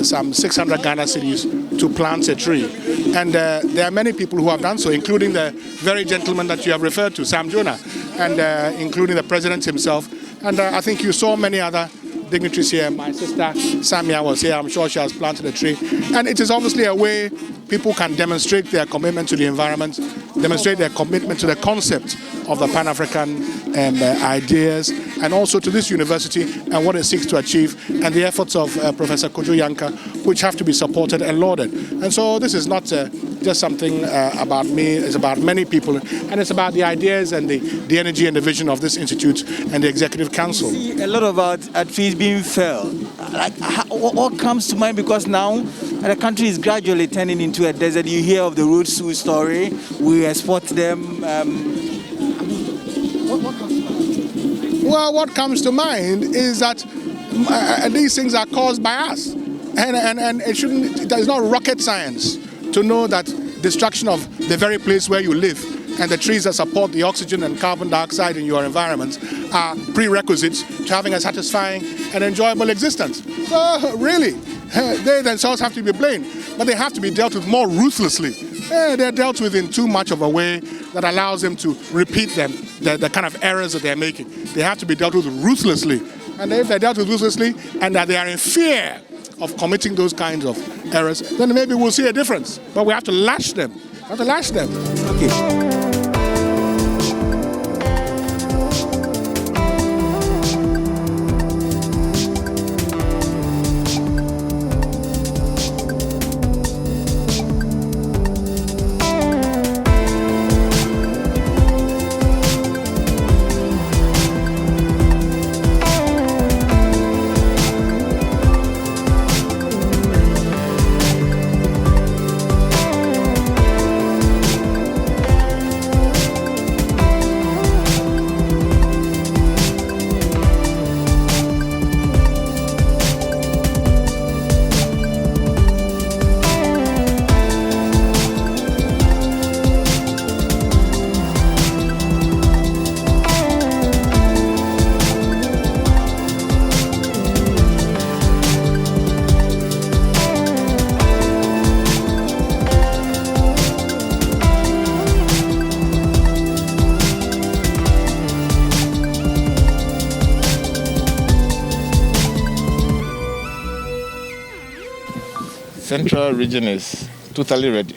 some 600 Ghana cedis to plant a tree. And there are many people who have done so, including the very gentleman that you have referred to, Sam Jonah, and including the president himself. And I think you saw many other dignitaries here. My sister Samia was here. I'm sure she has planted a tree. And it is obviously a way people can demonstrate their commitment to the environment, demonstrate their commitment to the concept of the Pan-African ideas, and also to this university and what it seeks to achieve, and the efforts of Professor Kojo Yanka, which have to be supported and lauded. And so this is not just something about me, it's about many people, and it's about the ideas and the energy and the vision of this institute and the Executive Council. You see a lot of trees being felled. Like, what comes to mind? Because now the country is gradually turning into a desert. You hear of the road zoo story. We export them. What comes to mind? Well, what comes to mind is that these things are caused by us, and it shouldn't. There is not rocket science to know that destruction of the very place where you live and the trees that support the oxygen and carbon dioxide in your environment are prerequisites to having a satisfying and enjoyable existence. So really, they themselves have to be blamed, but they have to be dealt with more ruthlessly. They're dealt with in too much of a way that allows them to repeat the kind of errors that they're making. They have to be dealt with ruthlessly. And if they're dealt with ruthlessly and that they are in fear of committing those kinds of errors, then maybe we'll see a difference. But we have to lash them. We have to lash them. Okay. Central region is totally ready.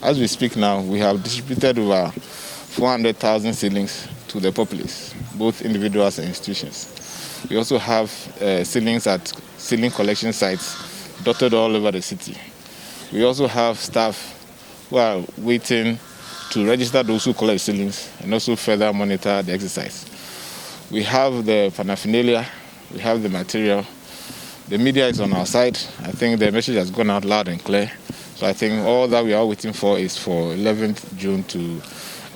As we speak now, we have distributed over 400,000 ceilings to the populace, both individuals and institutions. We also have ceilings at ceiling collection sites dotted all over the city. We also have staff who are waiting to register those who collect ceilings and also further monitor the exercise. We have the paraphernalia, we have the material. The media is on our side. I think the message has gone out loud and clear. So I think all that we are waiting for is for 11th June to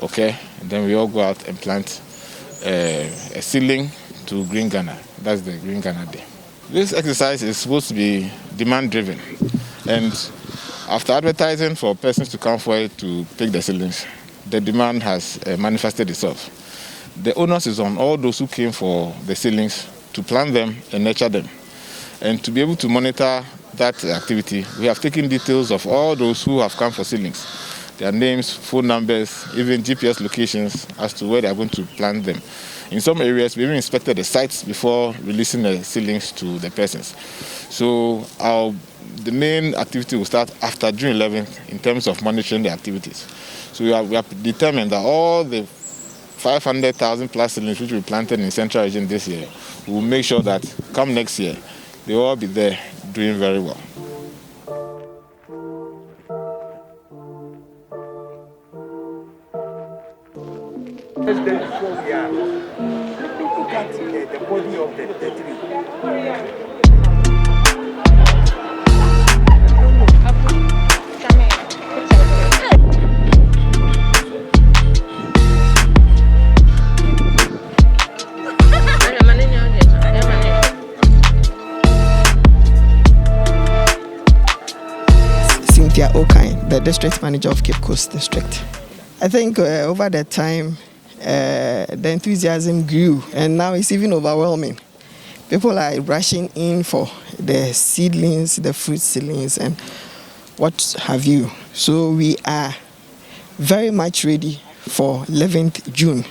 occur. And then we all go out and plant a ceiling to Green Ghana. That's the Green Ghana Day. This exercise is supposed to be demand-driven. And after advertising for persons to come forward to pick the ceilings, the demand has manifested itself. The onus is on all those who came for the ceilings to plant them and nurture them. And to be able to monitor that activity, we have taken details of all those who have come for ceilings, their names, phone numbers, even GPS locations as to where they are going to plant them. In some areas, we even inspected the sites before releasing the ceilings to the persons. So the main activity will start after June 11th in terms of monitoring the activities. So we have determined that all the 500,000 plus ceilings which we planted in the Central region this year, we will make sure that come next year, they will all be there doing very well. Look at the body of the tree. The district manager of Cape Coast District. I think over the time, the enthusiasm grew, and now it's even overwhelming. People are rushing in for the seedlings, the fruit seedlings, and what have you. So we are very much ready for 11th June.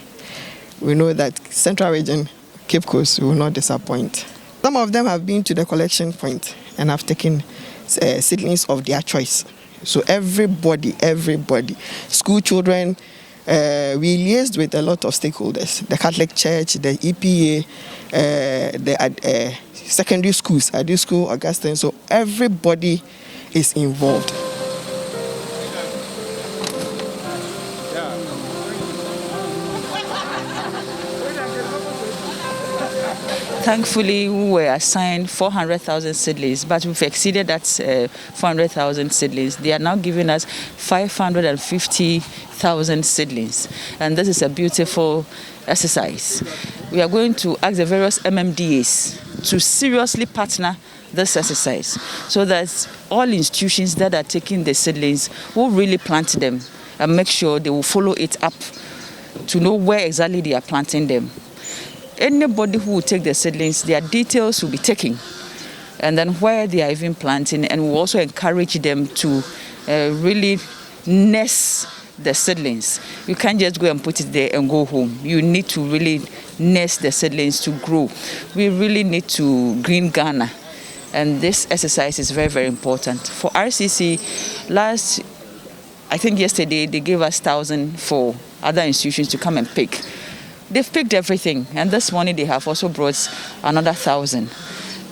We know that Central Region, Cape Coast, will not disappoint. Some of them have been to the collection point and have taken seedlings of their choice. So everybody, school children, we liaised with a lot of stakeholders, the Catholic Church, the EPA, the secondary schools, Adi School, Augustine, so everybody is involved. Thankfully, we were assigned 400,000 seedlings, but we've exceeded that 400,000 seedlings. They are now giving us 550,000 seedlings, and this is a beautiful exercise. We are going to ask the various MMDAs to seriously partner this exercise so that all institutions that are taking the seedlings will really plant them and make sure they will follow it up to know where exactly they are planting them. Anybody who will take the seedlings, their details will be taken, and then where they are even planting, and we'll also encourage them to really nest the seedlings. You can't just go and put it there and go home. You need to really nest the seedlings to grow. We really need to green Ghana, and this exercise is very, very important. For RCC, I think yesterday, they gave us 1,000 for other institutions to come and pick. They've picked everything, and this morning they have also brought another 1,000.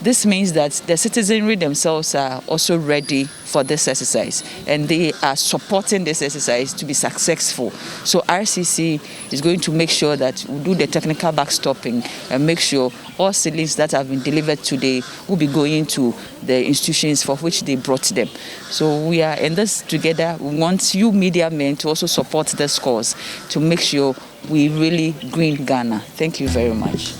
This means that the citizenry themselves are also ready for this exercise, and they are supporting this exercise to be successful. So RCC is going to make sure that we do the technical backstopping and make sure all seedlings that have been delivered today will be going to the institutions for which they brought them. So we are in this together. We want you media men to also support this cause to make sure we really green Ghana. Thank you very much.